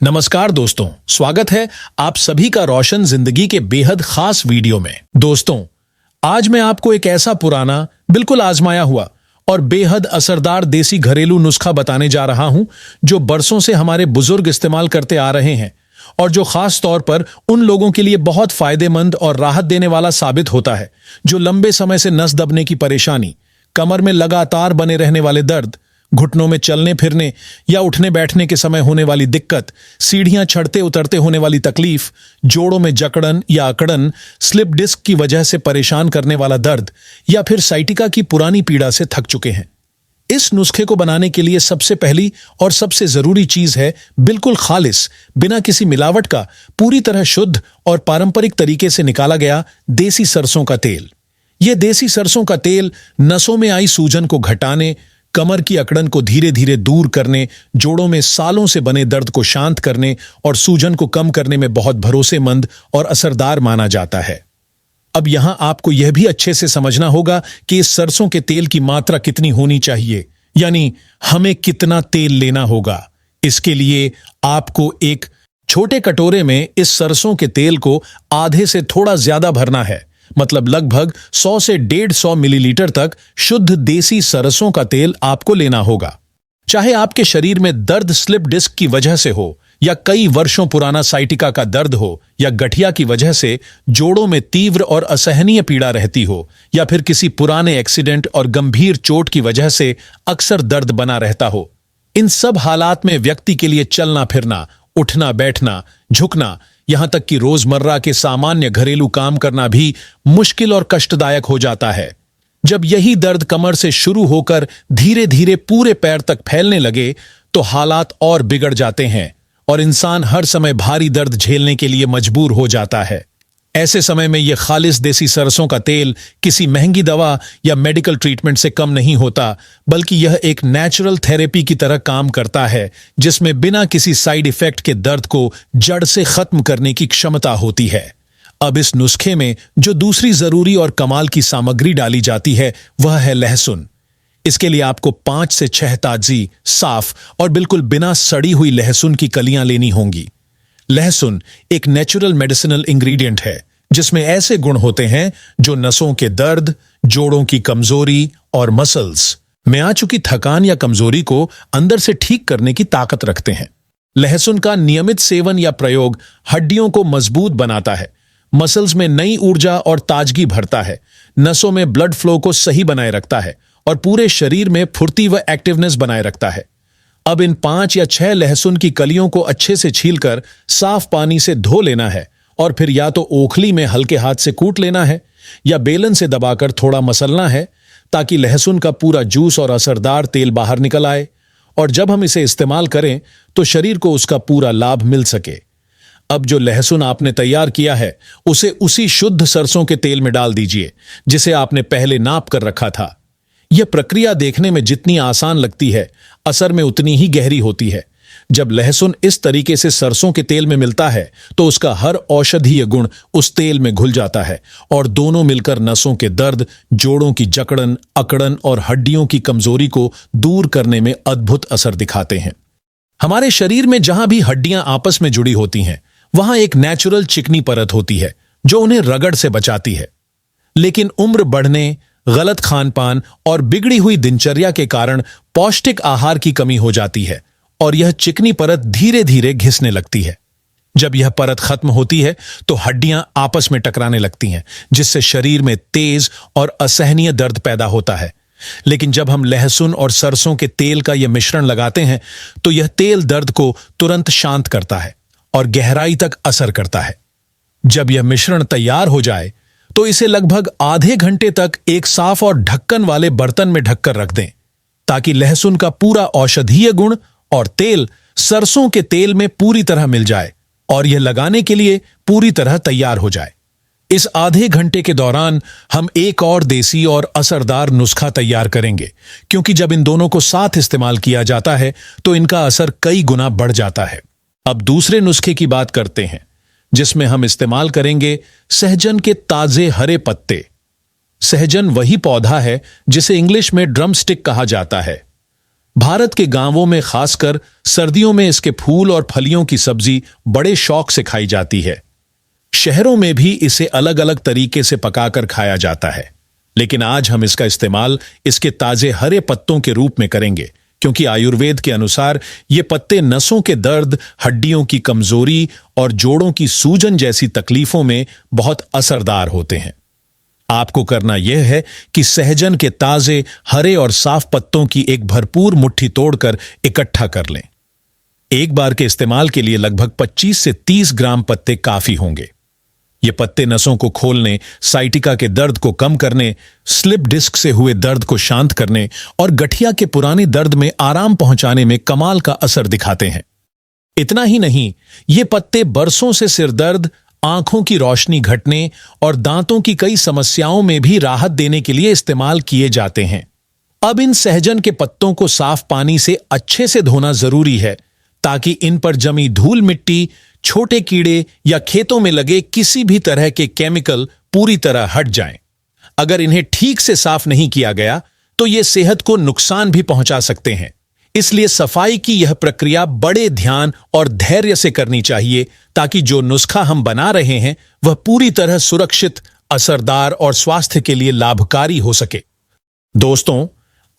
नमस्कार दोस्तों, स्वागत है आप सभी का रोशन जिंदगी के बेहद खास वीडियो में। दोस्तों, आज मैं आपको एक ऐसा पुराना, बिल्कुल आजमाया हुआ और बेहद असरदार देसी घरेलू नुस्खा बताने जा रहा हूं जो बरसों से हमारे बुजुर्ग इस्तेमाल करते आ रहे हैं और जो खास तौर पर उन लोगों के लिए बहुत फायदेमंद और राहत देने वाला साबित होता है जो लंबे समय से नस दबने की परेशानी, कमर में लगातार बने रहने वाले दर्द, घुटनों में चलने फिरने या उठने बैठने के समय होने वाली दिक्कत, सीढ़ियां चढ़ते उतरते होने वाली तकलीफ, जोड़ों में जकड़न या अकड़न, स्लिप डिस्क की वजह से परेशान करने वाला दर्द या फिर साइटिका की पुरानी पीड़ा से थक चुके हैं। इस नुस्खे को बनाने के लिए सबसे पहली और सबसे जरूरी चीज है बिल्कुल खालिस, बिना किसी मिलावट का, पूरी तरह शुद्ध और पारंपरिक तरीके से निकाला गया देसी सरसों का तेल। यह देसी सरसों का तेल नसों में आई सूजन को घटाने, कमर की अकड़न को धीरे धीरे दूर करने, जोड़ों में सालों से बने दर्द को शांत करने और सूजन को कम करने में बहुत भरोसेमंद और असरदार माना जाता है। अब यहां आपको यह भी अच्छे से समझना होगा कि इस सरसों के तेल की मात्रा कितनी होनी चाहिए, यानी हमें कितना तेल लेना होगा। इसके लिए आपको एक छोटे कटोरे में इस सरसों के तेल को आधे से थोड़ा ज्यादा भरना है, मतलब लगभग 100 से 150 मिलीलीटर तक शुद्ध देसी सरसों का तेल आपको लेना होगा। चाहे आपके शरीर में दर्द स्लिप डिस्क की वजह से हो, या कई वर्षों पुराना साइटिका का दर्द हो, या गठिया की वजह से जोड़ों में तीव्र और असहनीय पीड़ा रहती हो, या फिर किसी पुराने एक्सीडेंट और गंभीर चोट की वजह से अक्सर दर्द बना रहता हो। इन सब हालात में व्यक्ति के लिए चलना फिरना, उठना बैठना, झुकना, यहां तक कि रोजमर्रा के सामान्य घरेलू काम करना भी मुश्किल और कष्टदायक हो जाता है। जब यही दर्द कमर से शुरू होकर धीरे धीरे पूरे पैर तक फैलने लगे तो हालात और बिगड़ जाते हैं और इंसान हर समय भारी दर्द झेलने के लिए मजबूर हो जाता है। ऐसे समय में यह खालिस देसी सरसों का तेल किसी महंगी दवा या मेडिकल ट्रीटमेंट से कम नहीं होता, बल्कि यह एक नेचुरल थेरेपी की तरह काम करता है जिसमें बिना किसी साइड इफेक्ट के दर्द को जड़ से खत्म करने की क्षमता होती है। अब इस नुस्खे में जो दूसरी जरूरी और कमाल की सामग्री डाली जाती है वह है लहसुन। इसके लिए आपको 5 से 6 ताजी, साफ और बिल्कुल बिना सड़ी हुई लहसुन की कलियां लेनी होंगी। लहसुन एक नेचुरल मेडिसिनल इंग्रेडिएंट है जिसमें ऐसे गुण होते हैं जो नसों के दर्द, जोड़ों की कमजोरी और मसल्स में आ चुकी थकान या कमजोरी को अंदर से ठीक करने की ताकत रखते हैं। लहसुन का नियमित सेवन या प्रयोग हड्डियों को मजबूत बनाता है, मसल्स में नई ऊर्जा और ताजगी भरता है, नसों में ब्लड फ्लो को सही बनाए रखता है और पूरे शरीर में फुर्ती व एक्टिवनेस बनाए रखता है। अब इन 5 या 6 लहसुन की कलियों को अच्छे से छीलकर साफ पानी से धो लेना है और फिर या तो ओखली में हल्के हाथ से कूट लेना है या बेलन से दबाकर थोड़ा मसलना है ताकि लहसुन का पूरा जूस और असरदार तेल बाहर निकल आए और जब हम इसे इस्तेमाल करें तो शरीर को उसका पूरा लाभ मिल सके। अब जो लहसुन आपने तैयार किया है उसे उसी शुद्ध सरसों के तेल में डाल दीजिए जिसे आपने पहले नाप कर रखा था। यह प्रक्रिया देखने में जितनी आसान लगती है, असर में उतनी ही गहरी होती है। जब लहसुन इस तरीके से सरसों के तेल में मिलता है तो उसका हर औषधीय गुण उस तेल में घुल जाता है और दोनों मिलकर नसों के दर्द, जोड़ों की जकड़न, अकड़न और हड्डियों की कमजोरी को दूर करने में अद्भुत असर दिखाते हैं। हमारे शरीर में जहां भी हड्डियां आपस में जुड़ी होती हैं वहां एक नेचुरल चिकनी परत होती है जो उन्हें रगड़ से बचाती है, लेकिन उम्र बढ़ने, गलत खानपान और बिगड़ी हुई दिनचर्या के कारण पौष्टिक आहार की कमी हो जाती है और यह चिकनी परत धीरे धीरे घिसने लगती है। जब यह परत खत्म होती है तो हड्डियां आपस में टकराने लगती हैं जिससे शरीर में तेज और असहनीय दर्द पैदा होता है। लेकिन जब हम लहसुन और सरसों के तेल का यह मिश्रण लगाते हैं तो यह तेल दर्द को तुरंत शांत करता है और गहराई तक असर करता है। जब यह मिश्रण तैयार हो जाए तो इसे लगभग आधे घंटे तक एक साफ और ढक्कन वाले बर्तन में ढककर रख दें ताकि लहसुन का पूरा औषधीय गुण और तेल सरसों के तेल में पूरी तरह मिल जाए और यह लगाने के लिए पूरी तरह तैयार हो जाए। इस आधे घंटे के दौरान हम एक और देसी और असरदार नुस्खा तैयार करेंगे, क्योंकि जब इन दोनों को साथ इस्तेमाल किया जाता है तो इनका असर कई गुना बढ़ जाता है। अब दूसरे नुस्खे की बात करते हैं जिसमें हम इस्तेमाल करेंगे सहजन के ताजे हरे पत्ते। सहजन वही पौधा है जिसे इंग्लिश में ड्रम स्टिक कहा जाता है। भारत के गांवों में खासकर सर्दियों में इसके फूल और फलियों की सब्जी बड़े शौक से खाई जाती है। शहरों में भी इसे अलग अलग तरीके से पकाकर खाया जाता है, लेकिन आज हम इसका इस्तेमाल इसके ताजे हरे पत्तों के रूप में करेंगे, क्योंकि आयुर्वेद के अनुसार ये पत्ते नसों के दर्द, हड्डियों की कमजोरी और जोड़ों की सूजन जैसी तकलीफों में बहुत असरदार होते हैं। आपको करना यह है कि सहजन के ताजे हरे और साफ पत्तों की एक भरपूर मुट्ठी तोड़कर इकट्ठा कर लें। एक बार के इस्तेमाल के लिए लगभग 25 से 30 ग्राम पत्ते काफी होंगे। ये पत्ते नसों को खोलने, साइटिका के दर्द को कम करने, स्लिप डिस्क से हुए दर्द को शांत करने और गठिया के पुराने दर्द में आराम पहुंचाने में कमाल का असर दिखाते हैं। इतना ही नहीं, ये पत्ते बरसों से सिरदर्द, आंखों की रोशनी घटने और दांतों की कई समस्याओं में भी राहत देने के लिए इस्तेमाल किए जाते हैं। अब इन सहजन के पत्तों को साफ पानी से अच्छे से धोना जरूरी है, ताकि इन पर जमी धूल मिट्टी, छोटे कीड़े या खेतों में लगे किसी भी तरह के केमिकल पूरी तरह हट जाएं। अगर इन्हें ठीक से साफ नहीं किया गया तो ये सेहत को नुकसान भी पहुंचा सकते हैं। इसलिए सफाई की यह प्रक्रिया बड़े ध्यान और धैर्य से करनी चाहिए, ताकि जो नुस्खा हम बना रहे हैं वह पूरी तरह सुरक्षित, असरदार और स्वास्थ्य के लिए लाभकारी हो सके। दोस्तों,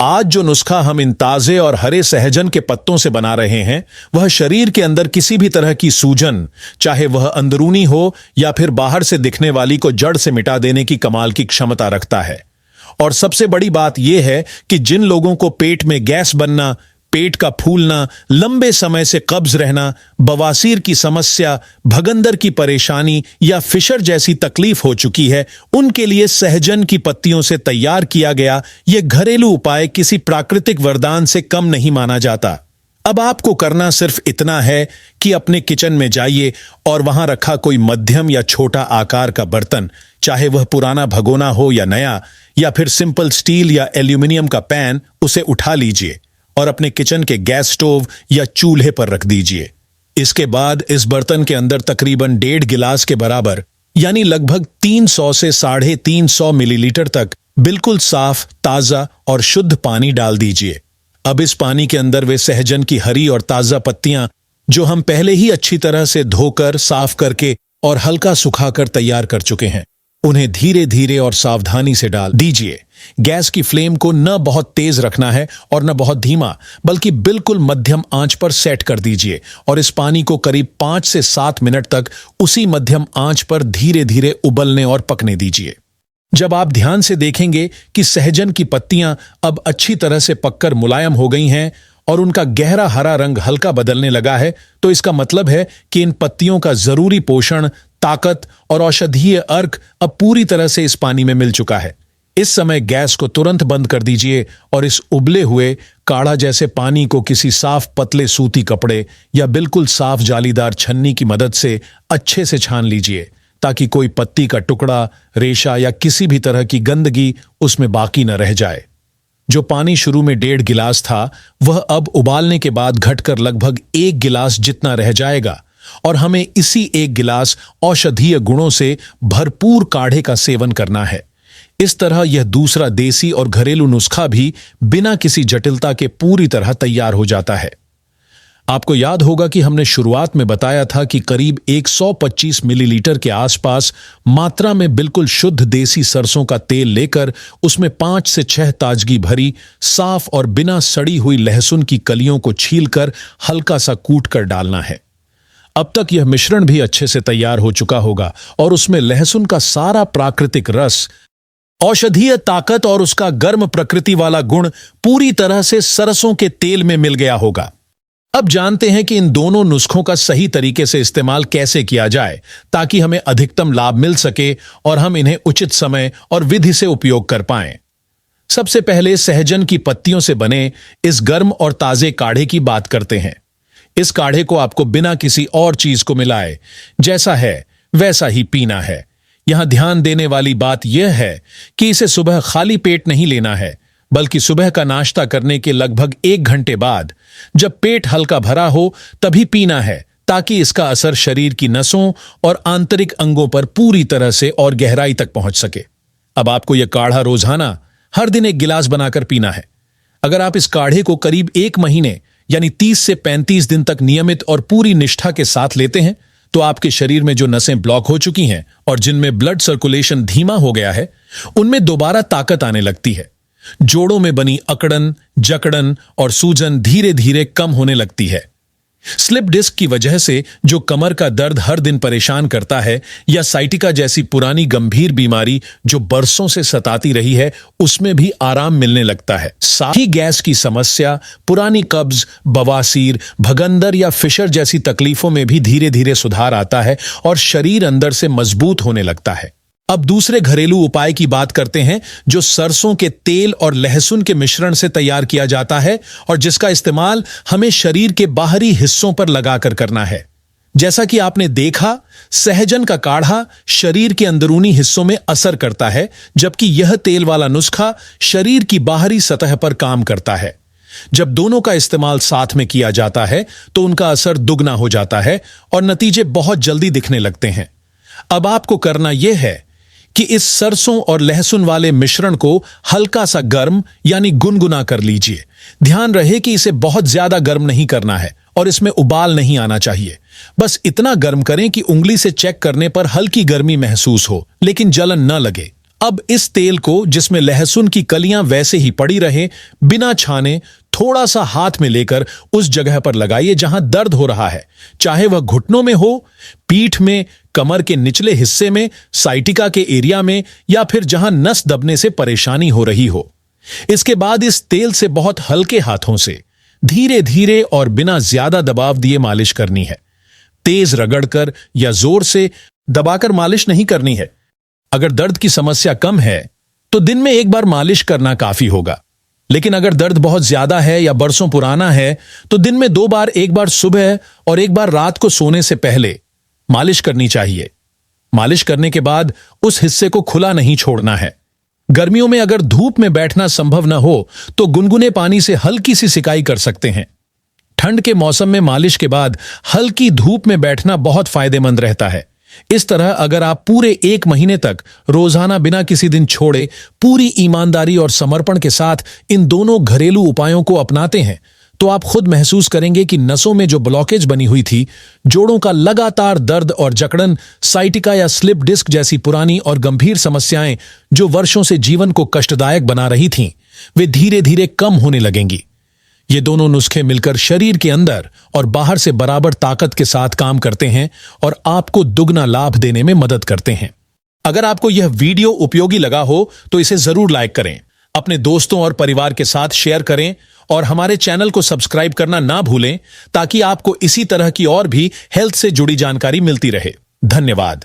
आज जो नुस्खा हम इन ताजे और हरे सहजन के पत्तों से बना रहे हैं, वह शरीर के अंदर किसी भी तरह की सूजन, चाहे वह अंदरूनी हो या फिर बाहर से दिखने वाली, को जड़ से मिटा देने की कमाल की क्षमता रखता है। और सबसे बड़ी बात यह है कि जिन लोगों को पेट में गैस बनना, पेट का फूलना, लंबे समय से कब्ज रहना, बवासीर की समस्या, भगंदर की परेशानी या फिशर जैसी तकलीफ हो चुकी है, उनके लिए सहजन की पत्तियों से तैयार किया गया यह घरेलू उपाय किसी प्राकृतिक वरदान से कम नहीं माना जाता। अब आपको करना सिर्फ इतना है कि अपने किचन में जाइए और वहां रखा कोई मध्यम या छोटा आकार का बर्तन, चाहे वह पुराना भगोना हो या नया, या फिर सिंपल स्टील या एल्यूमिनियम का पैन, उसे उठा लीजिए और अपने किचन के गैस स्टोव या चूल्हे पर रख दीजिए। इसके बाद इस बर्तन के अंदर तकरीबन 1.5 गिलास के बराबर, यानी लगभग 300 से 350 मिलीलीटर तक बिल्कुल साफ, ताजा और शुद्ध पानी डाल दीजिए। अब इस पानी के अंदर वे सहजन की हरी और ताजा पत्तियां, जो हम पहले ही अच्छी तरह से धोकर, साफ करके और हल्का सुखाकर तैयार कर चुके हैं, उन्हें धीरे धीरे और सावधानी से डाल दीजिए। गैस की फ्लेम को न बहुत तेज रखना है और न बहुत धीमा, बल्कि बिल्कुल मध्यम आंच पर सेट कर दीजिए और इस पानी को करीब 5 से 7 मिनट तक उसी मध्यम आंच पर धीरे धीरे उबलने और पकने दीजिए। जब आप ध्यान से देखेंगे कि सहजन की पत्तियां अब अच्छी तरह से पककर मुलायम हो गई हैं और उनका गहरा हरा रंग हल्का बदलने लगा है, तो इसका मतलब है कि इन पत्तियों का जरूरी पोषण, ताकत और औषधीय अर्क अब पूरी तरह से इस पानी में मिल चुका है। इस समय गैस को तुरंत बंद कर दीजिए और इस उबले हुए काढ़ा जैसे पानी को किसी साफ पतले सूती कपड़े या बिल्कुल साफ जालीदार छन्नी की मदद से अच्छे से छान लीजिए, ताकि कोई पत्ती का टुकड़ा, रेशा या किसी भी तरह की गंदगी उसमें बाकी न रह जाए। जो पानी शुरू में 1.5 गिलास था, वह अब उबालने के बाद घटकर लगभग 1 गिलास जितना रह जाएगा और हमें इसी 1 गिलास औषधीय गुणों से भरपूर काढ़े का सेवन करना है। इस तरह यह दूसरा देसी और घरेलू नुस्खा भी बिना किसी जटिलता के पूरी तरह तैयार हो जाता है। आपको याद होगा कि हमने शुरुआत में बताया था कि करीब 125 मिलीलीटर के आसपास मात्रा में बिल्कुल शुद्ध देसी सरसों का तेल लेकर उसमें 5 से 6 ताजगी भरी, साफ और बिना सड़ी हुई लहसुन की कलियों को छीलकर हल्का सा कूट कर डालना है। अब तक यह मिश्रण भी अच्छे से तैयार हो चुका होगा और उसमें लहसुन का सारा प्राकृतिक रस, औषधीय ताकत और उसका गर्म प्रकृति वाला गुण पूरी तरह से सरसों के तेल में मिल गया होगा। अब जानते हैं कि इन दोनों नुस्खों का सही तरीके से इस्तेमाल कैसे किया जाए, ताकि हमें अधिकतम लाभ मिल सके और हम इन्हें उचित समय और विधि से उपयोग कर पाएं। सबसे पहले सहजन की पत्तियों से बने इस गर्म और ताजे काढ़े की बात करते हैं। इस काढ़े को आपको बिना किसी और चीज को मिलाए जैसा है वैसा ही पीना है। यहां ध्यान देने वाली बात यह है कि इसे सुबह खाली पेट नहीं लेना है, बल्कि सुबह का नाश्ता करने के लगभग 1 घंटे बाद, जब पेट हल्का भरा हो, तभी पीना है, ताकि इसका असर शरीर की नसों और आंतरिक अंगों पर पूरी तरह से और गहराई तक पहुंच सके। अब आपको यह काढ़ा रोजाना हर दिन 1 गिलास बनाकर पीना है। अगर आप इस काढ़े को करीब 1 महीने यानी 30 से 35 दिन तक नियमित और पूरी निष्ठा के साथ लेते हैं तो आपके शरीर में जो नसें ब्लॉक हो चुकी हैं और जिनमें ब्लड सर्कुलेशन धीमा हो गया है, उनमें दोबारा ताकत आने लगती है। जोड़ों में बनी अकड़न, जकड़न और सूजन धीरे धीरे कम होने लगती है। स्लिप डिस्क की वजह से जो कमर का दर्द हर दिन परेशान करता है या साइटिका जैसी पुरानी गंभीर बीमारी जो बरसों से सताती रही है, उसमें भी आराम मिलने लगता है। साथ ही गैस की समस्या, पुरानी कब्ज, बवासीर, भगंदर या फिशर जैसी तकलीफों में भी धीरे धीरे सुधार आता है और शरीर अंदर से मजबूत होने लगता है। अब दूसरे घरेलू उपाय की बात करते हैं जो सरसों के तेल और लहसुन के मिश्रण से तैयार किया जाता है और जिसका इस्तेमाल हमें शरीर के बाहरी हिस्सों पर लगाकर करना है। जैसा कि आपने देखा, सहजन का काढ़ा शरीर के अंदरूनी हिस्सों में असर करता है, जबकि यह तेल वाला नुस्खा शरीर की बाहरी सतह पर काम करता है। जब दोनों का इस्तेमाल साथ में किया जाता है तो उनका असर दुगना हो जाता है और नतीजे बहुत जल्दी दिखने लगते हैं। अब आपको करना यह है कि इस सरसों और लहसुन वाले मिश्रण को हल्का सा गर्म यानी गुनगुना कर लीजिए। ध्यान रहे कि इसे बहुत ज्यादा गर्म नहीं करना है और इसमें उबाल नहीं आना चाहिए। बस इतना गर्म करें कि उंगली से चेक करने पर हल्की गर्मी महसूस हो, लेकिन जलन न लगे। अब इस तेल को, जिसमें लहसुन की कलियां वैसे ही पड़ी रहें, बिना छाने थोड़ा सा हाथ में लेकर उस जगह पर लगाइए जहां दर्द हो रहा है, चाहे वह घुटनों में हो, पीठ में, कमर के निचले हिस्से में, साइटिका के एरिया में या फिर जहां नस दबने से परेशानी हो रही हो। इसके बाद इस तेल से बहुत हल्के हाथों से धीरे धीरे और बिना ज्यादा दबाव दिए मालिश करनी है। तेज रगड़कर या जोर से दबाकर मालिश नहीं करनी है। अगर दर्द की समस्या कम है तो दिन में 1 बार मालिश करना काफी होगा, लेकिन अगर दर्द बहुत ज्यादा है या बरसों पुराना है तो दिन में 2 बार, 1 बार सुबह और 1 बार रात को सोने से पहले मालिश करनी चाहिए। मालिश करने के बाद उस हिस्से को खुला नहीं छोड़ना है। गर्मियों में अगर धूप में बैठना संभव न हो तो गुनगुने पानी से हल्की सी सिकाई कर सकते हैं। ठंड के मौसम में मालिश के बाद हल्की धूप में बैठना बहुत फायदेमंद रहता है। इस तरह अगर आप पूरे 1 महीने तक रोजाना बिना किसी दिन छोड़े पूरी ईमानदारी और समर्पण के साथ इन दोनों घरेलू उपायों को अपनाते हैं तो आप खुद महसूस करेंगे कि नसों में जो ब्लॉकेज बनी हुई थी, जोड़ों का लगातार दर्द और जकड़न, साइटिका या स्लिप डिस्क जैसी पुरानी और गंभीर समस्याएं जो वर्षों से जीवन को कष्टदायक बना रही थीं, वे धीरे धीरे कम होने लगेंगी। ये दोनों नुस्खे मिलकर शरीर के अंदर और बाहर से बराबर ताकत के साथ काम करते हैं और आपको दुगना लाभ देने में मदद करते हैं। अगर आपको यह वीडियो उपयोगी लगा हो तो इसे जरूर लाइक करें, अपने दोस्तों और परिवार के साथ शेयर करें और हमारे चैनल को सब्सक्राइब करना ना भूलें ताकि आपको इसी तरह की और भी हेल्थ से जुड़ी जानकारी मिलती रहे। धन्यवाद।